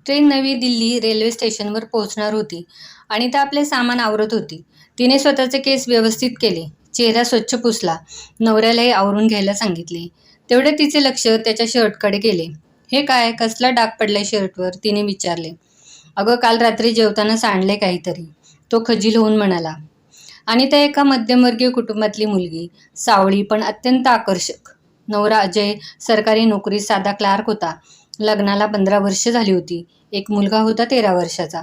Train नवी Delhi railway स्टेशनवर पोहोचणार होती आणि त्या आपले सामान आवरत होती. तिने स्वतःचे केस व्यवस्थित केले, चेहरा स्वच्छ पुसला, नवऱ्यालाही आवरून घ्यायला सांगितले. तेवढे तिचे लक्ष त्याच्या शर्टकडे गेले. हे काय, कसला डाग पडलाय शर्टवर, तिने विचारले. अगं, काल रात्री जेवताना सांडले काहीतरी, तो खजील होऊन म्हणाला. आणि त्या एका मध्यमवर्गीय कुटुंबातली मुलगी, सावळी पण अत्यंत आकर्षक. नवरा अजय सरकारी नोकरीत साधा क्लार्क होता. लग्नाला 15 वर्ष झाली होती. एक मुलगा होता 13 वर्षाचा.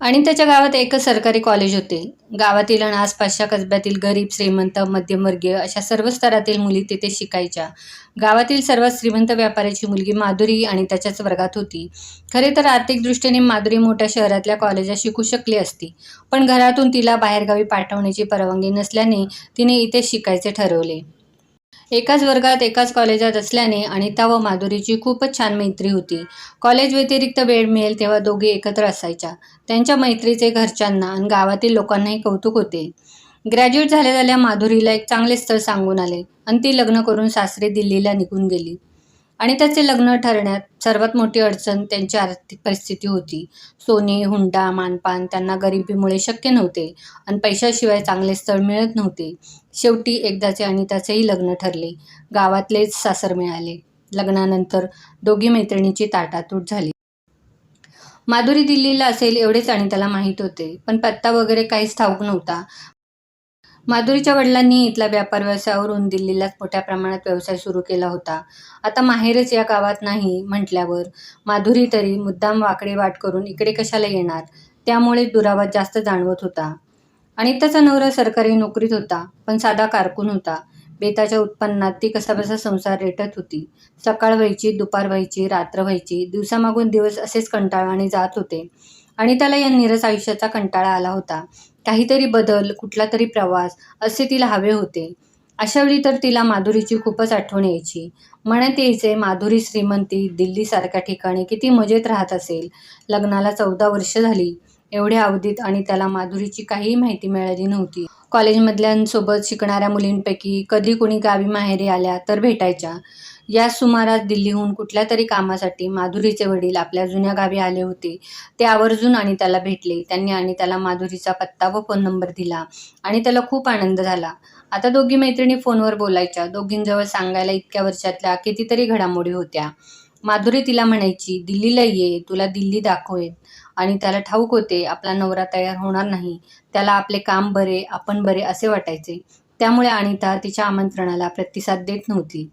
आणि त्याच्या गावात एकच सरकारी कॉलेज होते. गावातील आणि आसपासच्या कसब्यातील गरीब, श्रीमंत, मध्यमवर्गीय अशा सर्व स्तरातील मुली तिथे शिकायच्या. गावातील सर्वात श्रीमंत व्यापाऱ्याची मुलगी माधुरी आणि त्याच्याच वर्गात होती. खरे तर आर्थिक दृष्टीने माधुरी मोठ्या शहरातल्या कॉलेजात शिकू शकली असती, पण घरातून तिला बाहेरगावी पाठवण्याची परवानगी नसल्याने तिने इथे शिकायचे ठरवले. एकाच वर्गात, एकाच कॉलेजात असल्याने अनिता व माधुरीची खूपच छान मैत्री होती. कॉलेज व्यतिरिक्त वेळ मिळेल तेव्हा दोघी एकत्र असायच्या. त्यांच्या मैत्रीचे घरच्यांना आणि गावातील लोकांनाही कौतुक होते. ग्रॅज्युएट झाल्या झाल्या माधुरीला एक चांगले स्थळ सांगून आले आणि ती लग्न करून सासरी दिल्लीला निघून गेली. आणि त्याचे लग्न ठरण्यात सर्वात मोठी अडचण त्यांची आर्थिक परिस्थिती होती. सोने, हुंडा, मानपान त्यांना गरिबीमुळे शक्य नव्हते आणि पैशाशिवाय चांगले स्थळ मिळत नव्हते. शेवटी एकदाचे अनिताचेही लग्न ठरले. गावातलेच सासर मिळाले. लग्नानंतर दोघी मैत्रिणींची ताटातूट झाली. माधुरी दिल्लीला असेल एवढेच अनिताला माहीत होते, पण पत्ता वगैरे काहीच ठाऊक नव्हता. माधुरीच्या वडिलांनी इथला व्यापार व्यवसायावरून दिल्लीलाच मोठ्या प्रमाणात व्यवसाय सुरू केला होता. आता माहेरच या गावात नाही म्हटल्यावर माधुरी तरी मुद्दाम वाकडे वाट करून इकडे कशाला येणार, त्यामुळे दुरावा जास्त जाणवत होता. अनिताचा नवरा सरकारी नोकरीत होता, पण साधा कारकून होता. बेताच्या उत्पन्नात ती कसाबसा संसार रेटत होती. सकाळ व्हायची, दुपार व्हायची, रात्र व्हायची, दिवसामागून दिवस असेच कंटाळवाणे जात होते. अनिताला या नीरस आयुष्याचा कंटाळा आला होता. काहीतरी बदल, कुठला तरी प्रवास असे तिला हवे होते. अशावेळी तर तिला माधुरीची खूपच आठवण यायची. मनात यायचे, माधुरी श्रीमंती, दिल्लीसारख्या ठिकाणी किती मजेत राहत असेल. लग्नाला 14 वर्ष झाली. एवढ्या अवधीत आणि त्याला माधुरीची काहीही माहिती मिळाली नव्हती. कॉलेजमधल्यांसोबत शिकणाऱ्या मुलींपैकी कधी कोणी गावी माहेरी आल्या तर भेटायच्या. या सुमारास दिल्लीहून कुठल्या तरी कामासाठी माधुरीचे वडील आपल्या जुन्या गावी आले होते. ते आवर्जून अनिताला भेटले. त्यांनी अनिताला माधुरीचा पत्ता व फोन नंबर दिला आणि त्याला खूप आनंद झाला. आता दोघी मैत्रिणी फोनवर बोलायच्या. दोघींजवळ सांगायला इतक्या वर्षातल्या कितीतरी घडामोडी होत्या. माधुरी तिला म्हणायची, दिल्लीला ये, तुला दिल्ली दाखवेन. आणि त्याला ठाऊक होते आपला नवरा तयार होणार नाही. त्याला आपले काम बरे, आपण बरे असे वाटायचे. त्यामुळे अनिता तिच्या आमंत्रणाला प्रतिसाद देत नव्हती.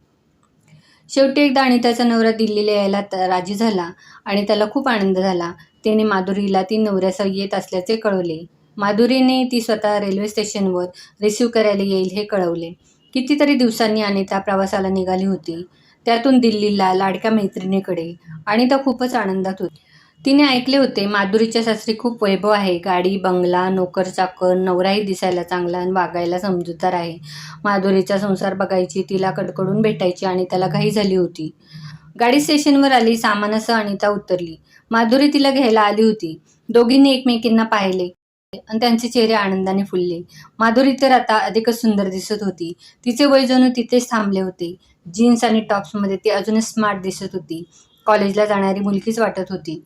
शेवटी एकदा अनिताचा नवरा दिल्लीला यायला राजी झाला आणि त्याला खूप आनंद झाला. त्याने माधुरीला ती नवऱ्यासह येत असल्याचे कळवले. माधुरीने ती स्वतः रेल्वे स्टेशनवर रिसीव्ह करायला येईल हे कळवले. कितीतरी दिवसांनी अनिता प्रवासाला निघाली होती. त्यातून दिल्लीला, लाडक्या मैत्रिणीकडे. अनिता खूपच आनंदात होती. तिने ऐकले होते माधुरीच्या सासरी खूप वैभव आहे. गाडी, बंगला, नोकर चाकर, नवराही दिसायला चांगला आणि वागायला समजूतदार आहे. माधुरीचा संसार बघायची, तिला कडकडून भेटायची आणि त्याला घाई झाली होती. गाडी स्टेशनवर आली. सामानासह अनिता उतरली. माधुरी तिला घ्यायला आली होती. दोघींनी एकमेकींना पाहिले आणि त्यांचे चेहरे आनंदाने फुलले. माधुरी तर आता अधिकच सुंदर दिसत होती. तिचे वय जणू तिथेच थांबले होते. जीन्स आणि टॉप्समध्ये ती अजूनच स्मार्ट दिसत होती. कॉलेजला जाणारी मुलगीच वाटत होती.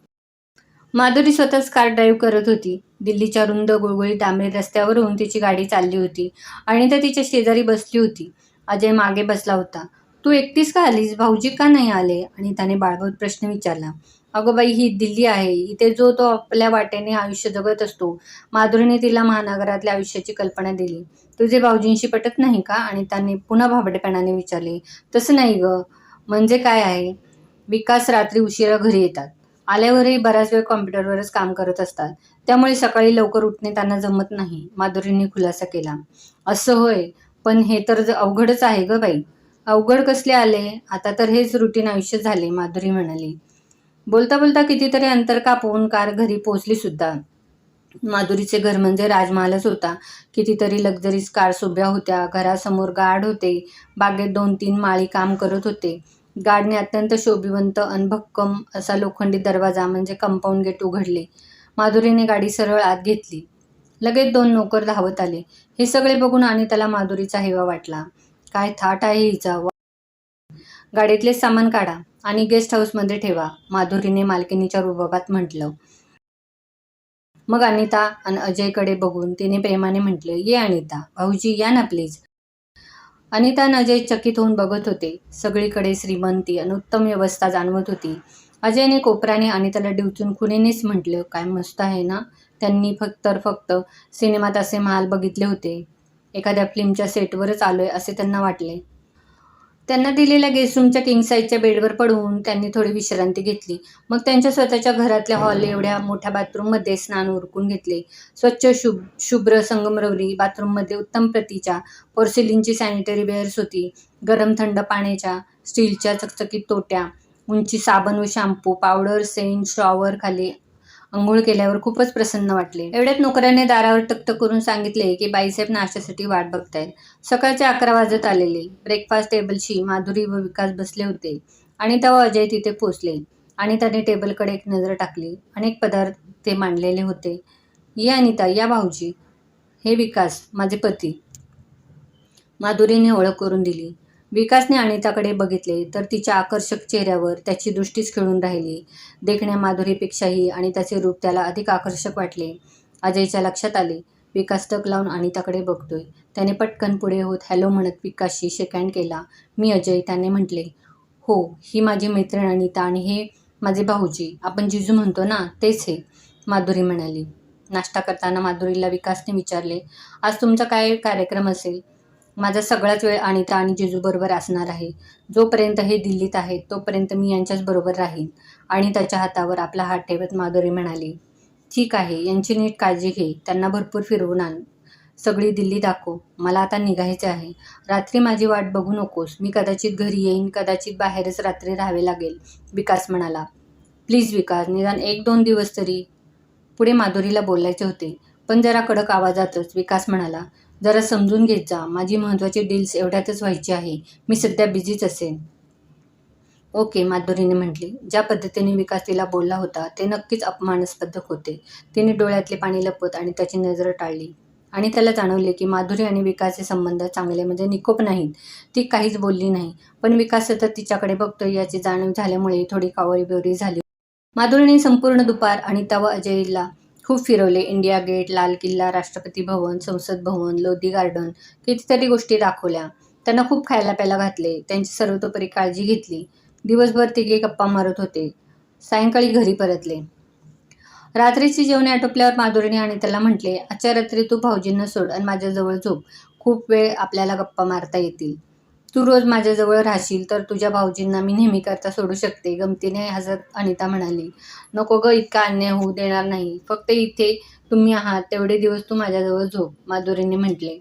माधुरी स्वतःच कार ड्राईव्ह करत होती. दिल्लीच्या रुंद गुळगुळीत डांबरी रस्त्यावरून तिची गाडी चालली होती. अनिता तिच्या शेजारी बसली होती. अजय मागे बसला होता. तू एकटीच का आलीस? भाऊजी का नाही आले? अनिताने बाळगत प्रश्न विचारला. अगं बाई, ही दिल्ली आहे. इथे जो तो आपल्या वाटेने आयुष्य जगत असतो. माधुरीने तिला महानगरातल्या आयुष्याची कल्पना दिली. तुझे भाऊजींशी पटत नाही का? अनिताने पुन्हा भाबडेपणाने विचारले. तसं नाही ग. म्हणजे काय आहे? विकास रात्री उशिरा घरी येतात. आल्यावरही बराच वेळ कॉम्प्युटरवरच काम करत असतात. त्यामुळे सकाळी लवकर उठणे त्यांना जमत नाही, माधुरीने खुलासा केला. असं होय, पण हे तर अवघडच आहे ग बाई. अवघड कसले आले? आता तर हेच रुटीन आयुष्य झाले, माधुरी म्हणाली. बोलता बोलता कितीतरी अंतर कापून कार घरी पोहोचली सुद्धा. माधुरीचे घर म्हणजे राजमहालच होता. कितीतरी लक्झरीज कार्स उभ्या होत्या. घरासमोर गार्ड होते. बागेत 2-3 माळी काम करत होते. गार्डने अत्यंत शोभिवंत अन भक्कम असा लोखंडी दरवाजा म्हणजे कंपाऊंड गेट उघडले. माधुरीने गाडी सरळ आत घेतली. लगेच 2 नोकर धावत आले. हे सगळे बघून अनिताला माधुरीचा हेवा वाटला. काय थाट आहे हिचा. गाडीतले सामान काढा आणि गेस्ट हाऊसमध्ये ठेवा, माधुरीने मालकिनीच्या रुबाबात म्हटलं. मग अनिता आणि अजयकडे बघून तिने प्रेमाने म्हटले, ये अनिता, भाऊजी या ना प्लीज. अनिता आणि अजय चकित होऊन बघत होते. सगळीकडे श्रीमंती आणि उत्तम व्यवस्था जाणवत होती. अजयने कोपऱ्याने अनिताला डिवचून खुणेनेच म्हटलं, काय मस्त आहे ना. त्यांनी फक्त सिनेमात असे महाल बघितले होते. एखाद्या फिल्मच्या सेटवरच आलोय असे त्यांना वाटले. त्यांना दिलेल्या गेस्ट रूमच्या किंग साईजच्या बेडवर पडून त्यांनी थोडी विश्रांती घेतली. मग त्यांच्या स्वतःच्या घरातल्या हॉल एवढ्या मोठ्या बाथरूममध्ये स्नान उरकून घेतले. स्वच्छ शुभ्र संगमरवरी बाथरूममध्ये उत्तम प्रतीच्या पोर्सिलिनची सॅनिटरी वेअर्स होती. गरम थंड पाण्याच्या स्टीलच्या चकचकीत तोट्या, उंची साबण व शॅम्पू, पावडर, सेंट, शॉवर खाली अंघोळ केल्यावर खूपच प्रसन्न वाटले. एवढ्यात नोकराने दारावर टकटक करून सांगितले की बाईसाहेब नाश्त्यासाठी वाट बघतायत. सकाळचे 11 वाजत आलेले. ब्रेकफास्ट टेबलशी माधुरी व विकास बसले होते आणि तेव्हा अजय तिथे पोचले. आणि त्याने टेबलकडे एक नजर टाकली. अनेक पदार्थ ते मांडलेले होते. ये अनिता, या भाऊजी, हे विकास, माझे पती. माधुरीने ओळख करून दिली. विकासने अनिताकडे बघितले तर तिच्या आकर्षक चेहऱ्यावर त्याची दृष्टीच खिळून राहिली. देखण्या माधुरीपेक्षाही अनिताचे रूप त्याला अधिक आकर्षक वाटले. अजयच्या लक्षात आले, विकास टक लावून अनिताकडे बघतोय. त्याने पटकन पुढे होत हॅलो म्हणत विकासशी शेकहँड केला. मी अजय, त्याने म्हटले. हो, ही माझी मैत्रीण अनिता आणि हे माझे भाऊजी, आपण जिजू म्हणतो ना, तेच हे, माधुरी म्हणाली. नाश्ता करताना माधुरीला विकासने विचारले, आज तुमचा काय कार्यक्रम असेल? माझा सगळाच वेळ अनिता आणि जिजूबरोबर असणार आहे. जोपर्यंत हे दिल्लीत आहेत तोपर्यंत मी यांच्याच बरोबर राहीन. अनिताच्या हातावर आपला हात ठेवत माधुरी म्हणाली, ठीक आहे, यांची नीट काळजी घे, त्यांना भरपूर फिरवून आण, सगळी दिल्ली दाखव. मला आता निघायचे आहे. रात्री माझी वाट बघू नकोस. मी कदाचित घरी येईन, कदाचित बाहेरच रात्री राहावे लागेल, विकास म्हणाला. प्लीज विकास, निदान 1-2 दिवस तरी. पुढे माधुरीला बोलायचे होते, पण जरा कडक आवाजातच विकास म्हणाला, जरा समजून घेत जा, माझी महत्त्वाची डील्स एवढ्यातच व्हायची आहे. मी सध्या बिझीच असेन. ओके, माधुरीने म्हटली. ज्या पद्धतीने विकास तिला बोलला होता ते नक्कीच अपमानास्पद होते. तिने डोळ्यातले पाणी लपवत आणि त्याची नजर टाळली. आणि त्याला जाणवले की माधुरी आणि विकासचे संबंध चांगले म्हणजे निकोप नाहीत. ती काहीच बोलली नाही, पण विकास सतत तिच्याकडे बघतोय याची जाणीव झाल्यामुळे थोडी कावरीबिवरी झाली. माधुरीने संपूर्ण दुपार अनिता व अजयला खूप फिरवले. इंडिया गेट, लाल किल्ला, राष्ट्रपती भवन, संसद भवन, लोधी गार्डन, कितीतरी गोष्टी दाखवल्या. त्यांना खूप खायला प्यायला घातले. त्यांची सर्वतोपरी काळजी घेतली. दिवसभर तिघे गप्पा मारत होते. सायंकाळी घरी परतले. रात्रीची जेवणे आटोपल्यावर माधुरीने अनिताला म्हटले, आजच्या रात्री तू भाऊजींना सोड आणि माझ्याजवळ झोप. खूप वेळ आपल्याला गप्पा मारता येतील. तू रोज माझ्याजवळ राहशील तर तुझ्या भाऊजींना मी नेहमीकरता सोडू शकते, गमतीने हसत अनिता म्हणाली. नको ग, इतका अन्याय होऊ देणार नाही. फक्त इथे तुम्ही आहात तेवढे दिवस तू माझ्याजवळ झोप, माधुरीने म्हटले.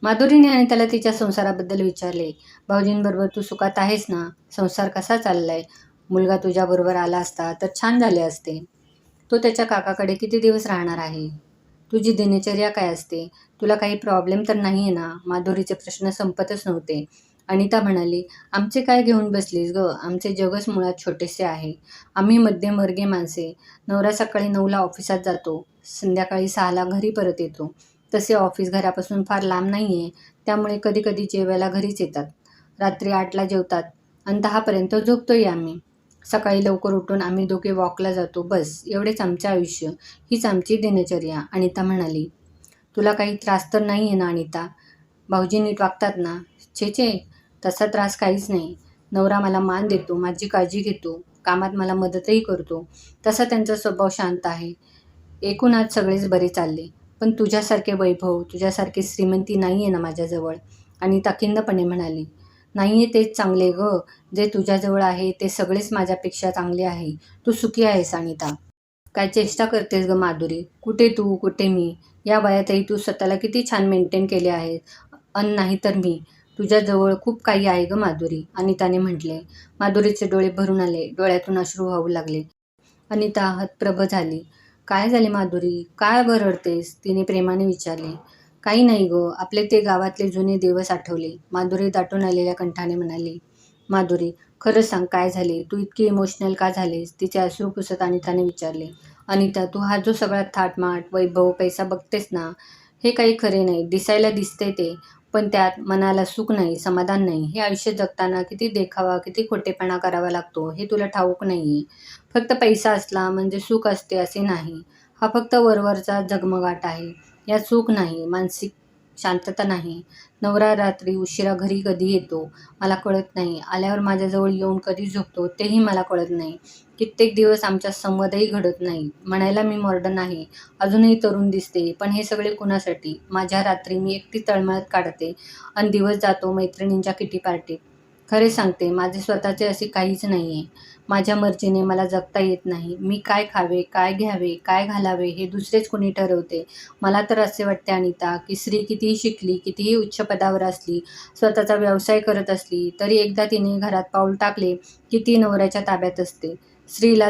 माधुरीने अनिताला तिच्या संसाराबद्दल विचारले. भाऊजींबरोबर तू सुखात आहेस ना? संसार कसा चाललाय? मुलगा तुझ्याबरोबर आला असता तर छान झाले असते. तो त्याच्या काकाकडे किती दिवस राहणार आहे? तुझी दिनचर्या काय असते? तुला काही प्रॉब्लेम तर नाही आहे ना? माधुरीचे प्रश्न संपतच नव्हते. अनिता म्हणाली, आमचे काय घेऊन बसलीस ग? आमचे जगच मुळात छोटेसे आहे. आम्ही मध्यमवर्गीय माणसे. नवरा सकाळी 9ला ऑफिसात जातो, संध्याकाळी 6ला घरी परत येतो. तसे ऑफिस घरापासून फार लांब नाही आहे, त्यामुळे कधी कधी जेवायला घरीच येतात. रात्री 8ला जेवतात आणि 10पर्यंत झोपतोय आम्ही. सकाळी लवकर उठून आम्ही दोघे वॉकला जातो. बस एवढेच आमचे आयुष्य, हीच आमची दिनचर्या, अनिता म्हणाली. तुला काही त्रास तर नाही आहे ना अनिता? भाऊजी नीट वागतात ना? छे, तसा त्रास काहीच नाही. नवरा मला मान देतो, माझी काळजी घेतो, कामात मला मदतही करतो. तसा त्यांचा स्वभाव शांत आहे. एकूणात सगळेच बरे चालले. पण तुझ्यासारखे वैभव, तुझ्यासारखी श्रीमंती नाही आहे ना माझ्याजवळ, अनिता खिन्नपणे म्हणाली. नाही आहे तेच चांगले ग. जे तुझ्याजवळ आहे ते सगळेच माझ्यापेक्षा चांगले आहे. तू सुखी आहेस अनिता. काय चेष्टा करतेस ग माधुरी? कुठे तू, कुठे मी? या वयातही तू स्वतःला किती छान मेंटेन केले आहे. नाही तर मी. तुझ्याजवळ खूप काही आहे ग माधुरी, अनिताने म्हटले. माधुरीचे डोळे भरून आले. डोळ्यातून अश्रू वाहू लागले. अनिता हतप्रभ झाली. काय झाले माधुरी? काय रडतेस? तिने प्रेमाने विचारले. काही नाही गो, आपले ते गावातले जुने दिवस आठवले, माधुरी दाटून आलेल्या कंठाने म्हणाली. माधुरी, खरंच सांग काय झाले? तू इतकी इमोशनल का झालीस? तिचे अश्रू पुसत अनिताने विचारले. अनिता, तू हा जो सगळा थाटमाट, वैभव, पैसा बघतेस ना, हे काही खरे नाही. दिसायला दिसते ते, पण त्यात मनाला सुख नाही, समाधान नाही. हे आयुष्य जगताना किती देखावा, किती खोटेपणा करावा लागतो हे तुला ठाऊक नाहीये. फक्त पैसा असला म्हणजे सुख असते असे नाही. हा फक्त वरवरचा झगमगाट आहे. यात सुख नाही, मानसिक शांतता नाही. नवरा रात्री उशिरा घरी कधी येतो मला कळत नाही. आल्यावर माझ्याजवळ येऊन कधी झोपतो तेही मला कळत नाही. कित्येक दिवस आमचा संवादही घडत नाही. म्हणायला मी मॉडर्न आहे, अजूनही तरुण दिसते, पण हे सगळे कुणासाठी? माझ्या रात्री मी एकटी तळमळत काढते आणि दिवस जातो मैत्रिणींच्या किटी पार्टीत. खरे सांगते, माझे स्वतःचे असे काहीच नाहीये. माझ्या मर्जीने मला जगता येत नाही. मी काय खावे, काय घ्यावे, काय घालावे हे दुसरेच कोणी ठरवते. मला तर असे वाटते अनिता, की स्त्री कितीही शिकली, कितीही उच्च पदावर असली, स्वतःचा व्यवसाय करत असली, तरी एकदा तिने घरात पाऊल टाकले की ती नवऱ्याच्या ताब्यात असते. स्त्रीला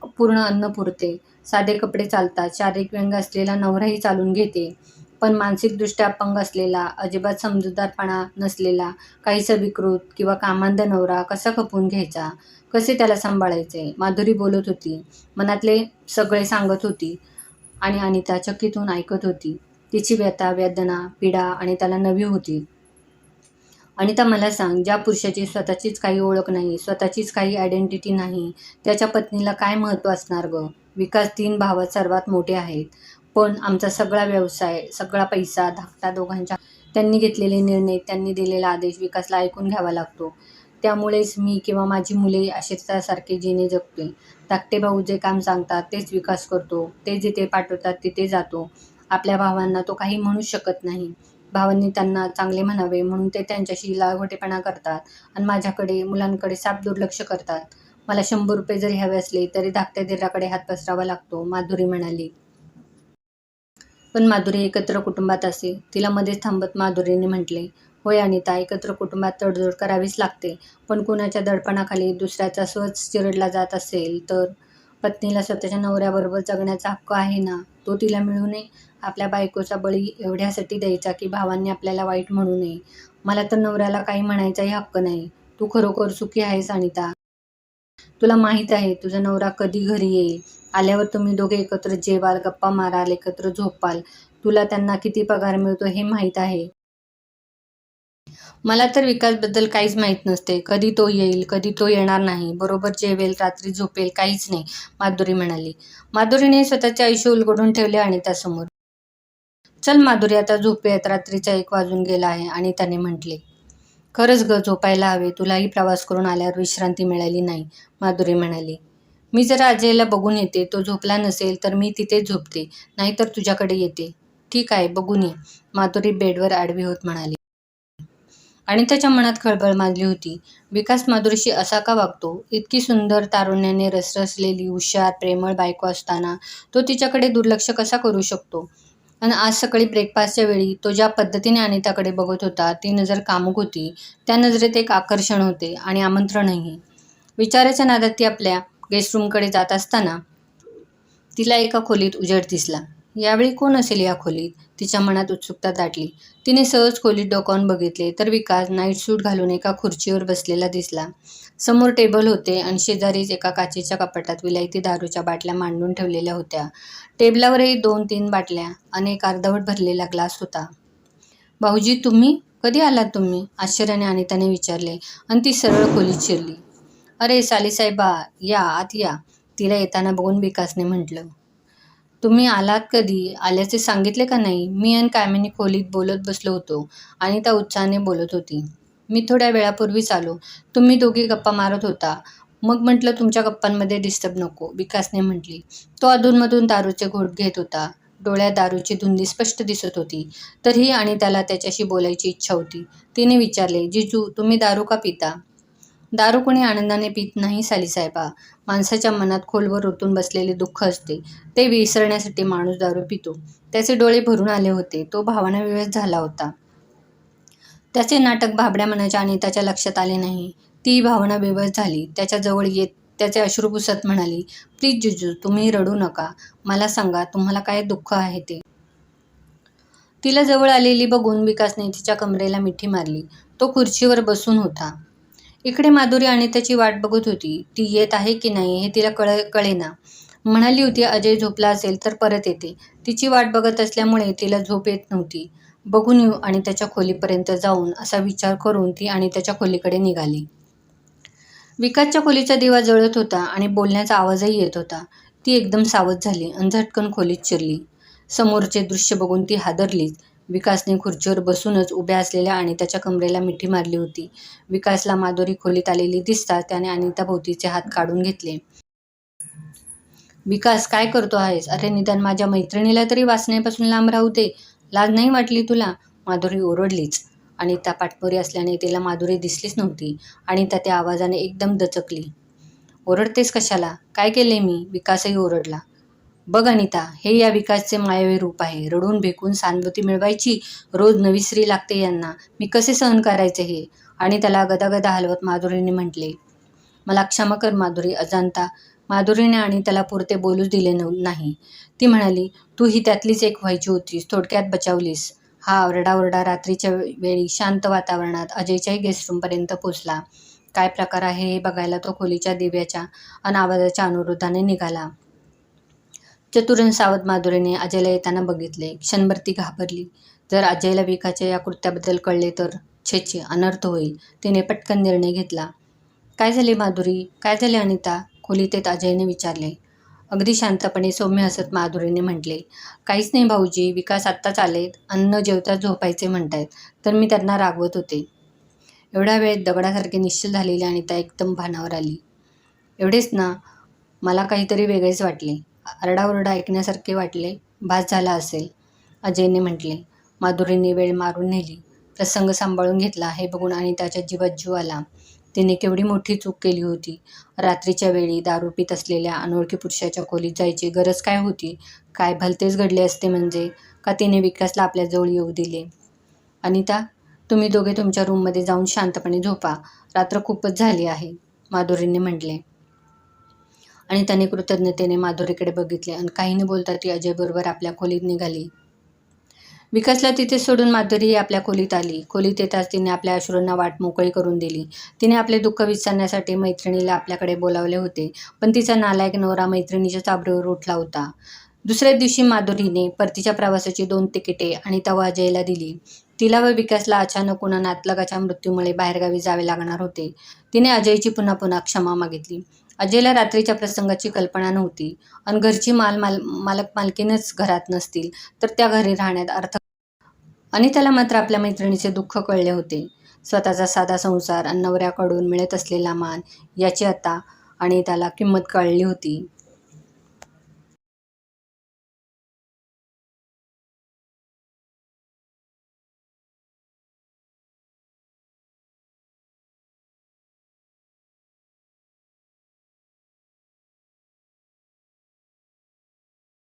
पूर्ण अन्न पुरते, साधे कपडे चालतात, शारीरिक व्यंग असलेला नवराही चालून घेते. पण मानसिकदृष्ट्या अपंग असलेला, अजिबात समजूतदारपणा नसलेला, काहीसा विकृत किंवा कामांध नवरा कसा खपवून घ्यायचा? कसे त्याला सांभाळायचे? माधुरी बोलत होती, मनातले सगळे सांगत होती आणि अनिता चकित होऊन ऐकत होती. तिची व्यथा, वेदना, पीडा आणि त्याला नवी होती. अनिता, मला सांग, ज्या पुरुषाची स्वतःचीच काही ओळख नाही, स्वतःचीच काही आयडेंटिटी नाही, त्याच्या पत्नीला काय महत्त्व असणार गं? विकास 3 भावात सर्वात मोठे आहेत. पण आमचा सगळा व्यवसाय, सगळा पैसा, धाकटा दोघांच्या. त्यांनी घेतलेले निर्णय, त्यांनी दिलेला आदेश विकासला ऐकून घ्यावा लागतो. त्यामुळेच मी किंवा माझी मुले आश्रितासारखे जीने जगतोय. धाकटे भाऊ जे काम सांगतात तेच विकास करतो. ते जिथे पाठवतात तिथे जातो. आपल्या भावांना तो काही म्हणूच शकत नाही. भावांनी त्यांना चांगले म्हणावे म्हणून ते त्यांच्याशी लाळघोटेपणा करतात आणि माझ्याकडे, मुलांकडे साफ दुर्लक्ष करतात. मला 100 रुपये जरी हवे असले तरी धाकट्या दिराकडे हात पसरावा लागतो, माधुरी म्हणाली. पण माधुरी एकत्र कुटुंबात असे, तिला मध्येच थांबत माधुरीने म्हटले. होय अनिता, एकत्र कुटुंबात तडजोड करावीच लागते. पण कुणाच्या दडपणाखाली दुसऱ्याचा स्वच चिरडला जात असेल तर? पत्नीला स्वतःच्या नवऱ्याबरोबर जगण्याचा हक्क आहे ना, तो तिला मिळू नये? आपल्या बायकोचा बळी एवढ्यासाठी द्यायचा की भावांनी आपल्याला वाईट म्हणू नये? मला तर नवऱ्याला काही म्हणायचाही हक्क नाही. तू खरोखर सुखी आहेस अनिता? तुला माहीत आहे तुझा नवरा कधी घरी येईल? आल्यावर तुम्ही दोघे एकत्र जेवाल, गप्पा माराल, एकत्र झोपाल. तुला त्यांना किती पगार मिळतो हे माहीत आहे? मला तर विकासबद्दल काहीच माहीत नसते. कधी तो येईल, कधी तो येणार नाही. बरोबर जेवेल, रात्री झोपेल, काहीच नाही, माधुरी म्हणाली. माधुरीने स्वतःचे आयुष्य उलगडून ठेवले अनितासमोर. चल माधुरी, आता झोपूयात, रात्रीचा 1 वाजून गेला आहे, अनिताने म्हटले. खरंच ग, झोपायला हवे. तुलाही प्रवास करून आल्यावर विश्रांती मिळाली नाही, माधुरी म्हणाली. मी जरा अजयला बघून येते. तो झोपला नसेल तर मी तिथेच झोपते, नाहीतर तुझ्याकडे येते. ठीक आहे, बघून ये, माधुरी बेडवर आडवी होत म्हणाली. अनिताच्या मनात खळबळ माजली होती. विकास माधुरीशी असा का वागतो? इतकी सुंदर, तारुण्याने रसरसलेली, हुशार, प्रेमळ बायको असताना तो तिच्याकडे दुर्लक्ष कसा करू शकतो? आणि आज सकाळी ब्रेकफास्टच्या वेळी तो ज्या पद्धतीने अनिताकडे बघत होता, ती नजर कामुक होती. त्या नजरेत एक आकर्षण होते आणि आमंत्रणही. विचाराच्या नादात ती आपल्या गेस्ट रूमकडे जात असताना तिला एका खोलीत उजेड दिसला. यावेळी कोण असेल या खोलीत? तिच्या मनात उत्सुकता दाटली. तिने सहज खोलीत डोकावून बघितले तर विकास नाईट सूट घालून एका खुर्चीवर बसलेला दिसला. समोर टेबल होते आणि शेजारीच एका काचेच्या कपाटात विलायती दारूच्या बाटल्या मांडून ठेवलेल्या होत्या. टेबलावरही 2-3 बाटल्या आणि एक अर्धवट भरलेला ग्लास होता. भाऊजी, तुम्ही? कधी आलात तुम्ही? आश्चर्याने अनिताने विचारले आणि ती सरळ खोलीत शिरली. अरे सालीसाहेबा, या आत या, तिला येताना बघून विकासने म्हटलं. तुम्ही आलात कधी? आल्याचे सांगितले का नाही? मी आणि कामिनी खोलीत बोलत बसलो होतो, अनिता उत्साहाने बोलत होती. मी थोड्या वेळापूर्वीच आलो. तुम्ही दोघी गप्पा मारत होता. मग म्हटलं तुमच्या गप्पांमध्ये डिस्टर्ब नको, विकासने म्हटली. तो अधूनमधून दारूचे घोट घेत होता. डोळ्यात दारूची धुंदी स्पष्ट दिसत होती. तरीही अनिताला त्याच्याशी बोलायची इच्छा होती. तिने विचारले, जिजू, तुम्ही दारू का पिता? दारू कोणी आनंदाने पित नाही सालीसाहेबा. माणसाच्या मनात खोलवर ओतून बसलेले दुःख असते, ते विसरण्यासाठी माणूस दारू पितो. त्याचे डोळे भरून आले होते. तो भावनाविवश झाला होता. त्याचे नाटक भाबड्या मनाच्या अनिताच्या लक्षात आले नाही. ती भावना विवश झाली. त्याच्या जवळ येत त्याचे अश्रू पुसत म्हणाली, प्लीज जिजू, तुम्ही रडू नका. मला सांगा, तुम्हाला काय दुःख आहे ते? तिला जवळ आलेली बघून विकासने तिच्या कमरेला मिठी मारली. तो खुर्चीवर बसून होता. इकडे माधुरी अनिताची वाट बघत होती. ती येत आहे की नाही हे तिला कळेना. म्हणाली होती अजय झोपला असेल तर परत येते. तिची वाट बघत असल्यामुळे तिला झोप येत नव्हती. बघून येऊ आणि त्याच्या खोलीपर्यंत जाऊन असा विचार करून ती आणि त्याच्या खोलीकडे निघाली. विकासच्या खोलीचा दिवा जळत होता आणि बोलण्याचा आवाजही येत होता. ती एकदम सावध झाली आणि झटकन खोलीत शिरली. समोरचे दृश्य बघून ती हादरलीच. विकासने खुर्चीवर बसूनच उभ्या असलेल्या अनिताच्या कमरेला मिठी मारली होती. विकासला माधुरी खोलीत आलेली दिसताच त्याने अनिताभोवतीचे हात काढून घेतले. विकास, काय करतो आहेस? अरे निदान माझ्या मैत्रिणीला तरी वाचण्यापासून लांब राहू दे. लाज नाही वाटली तुला? माधुरी ओरडलीच. अनिता पाठमोरी असल्याने तिला माधुरी दिसलीच नव्हती. अनिता त्या आवाजाने एकदम दचकली. ओरडतेस कशाला? काय केले मी? विकासही ओरडला. बघ अनिता, हे या विकासचे मायावी रूप आहे. रडून भेकून सहानुभूती मिळवायची, रोज नवी स्त्री लागते यांना. मी कसे सहन करायचे हे? आणि त्याला गदागदा हलवत माधुरीने म्हटले. मला क्षमा कर माधुरी. अजाणता माधुरीने आणि त्याला पुरते बोलूच दिले नाही. ती म्हणाली, तू ही त्यातलीच एक व्हायची होतीस, थोडक्यात बचावलीस. हा आरडाओरडा रात्रीच्या वेळी शांत वातावरणात अजयच्याही गेस्टरूमपर्यंत पोचला. काय प्रकार आहे हे बघायला तो खोलीच्या दिव्याच्या आणि आवाजाच्या अनुरोधाने निघाला. चतुर आणि सावध माधुरीने अजयला येताना बघितले. क्षणभर ती घाबरली. जर अजयला विकासच्या या कृत्याबद्दल कळले तर छे, अनर्थ होईल. तिने पटकन निर्णय घेतला. काय झाले माधुरी? काय झाले अनिता? खोलीत येत अजयने विचारले. अगदी शांतपणे सौम्य हसत माधुरीने म्हटले, काहीच नाही भाऊजी, विकास आत्ताच आलेत. अन्न जेवताच झोपायचे म्हणतायत, तर मी त्यांना रागवत होते. एवढ्या वेळेत दगडासारखे निश्चल झालेली अनिता एकदम भानावर आली. एवढेच ना? मला काहीतरी वेगळेच वाटले. आरडाओरडा ऐकण्यासारखे वाटले. भास झाला असेल, अजयने म्हटले. माधुरीने वेळ मारून नेली. प्रसंग सांभाळून घेतला हे बघून अनिताच्या जीवात जीव आला. तिने केवढी मोठी चूक केली होती. रात्रीच्या वेळी दारू पीत असलेल्या अनोळखी पुरुषाच्या खोलीत जायची गरज काय होती? काय भलतेच घडले असते म्हणजे? का तिने विकासला आपल्या जवळ येऊ दिले? अनिता, तुम्ही दोघे तुमच्या रूममध्ये जाऊन शांतपणे झोपा. रात्र खूपच झाली आहे, माधुरीने म्हटले. अनिताने कृतज्ञतेने माधुरीकडे बघितले आणि काही न बोलता ती अजयबरोबर आपल्या खोलीत निघाली. विकासला तिथे सोडून माधुरी आपल्या खोलीत आली. खोलीत येताच तिने आपल्या अश्रूंना वाट मोकळी करून दिली. तिने आपले दुःख विसरण्यासाठी मैत्रिणीला आपल्याकडे बोलावले होते, पण तिचा नालायक नवरा मैत्रिणीच्या चाबरीवर उठला होता. दुसऱ्या दिवशी माधुरीने परतीच्या प्रवासाची 2 तिकिटे अनिता व अजयला दिली. तिला व विकासला अचानक कुणा नातलगाच्या मृत्यूमुळे बाहेरगावी जावे लागणार होते. तिने अजयची पुन्हा पुन्हा क्षमा मागितली. अजयला रात्रीच्या प्रसंगाची कल्पना नव्हती आणि घरची मालक मालकीनच घरात नसतील तर त्या घरी राहण्यात अर्थ. आणि त्याला मात्र आपल्या मैत्रिणीचे दुःख कळले होते. स्वतःचा साधा संसार आणि नवऱ्याकडून मिळत असलेला मान याची आता आणि त्याला किंमत कळली होती.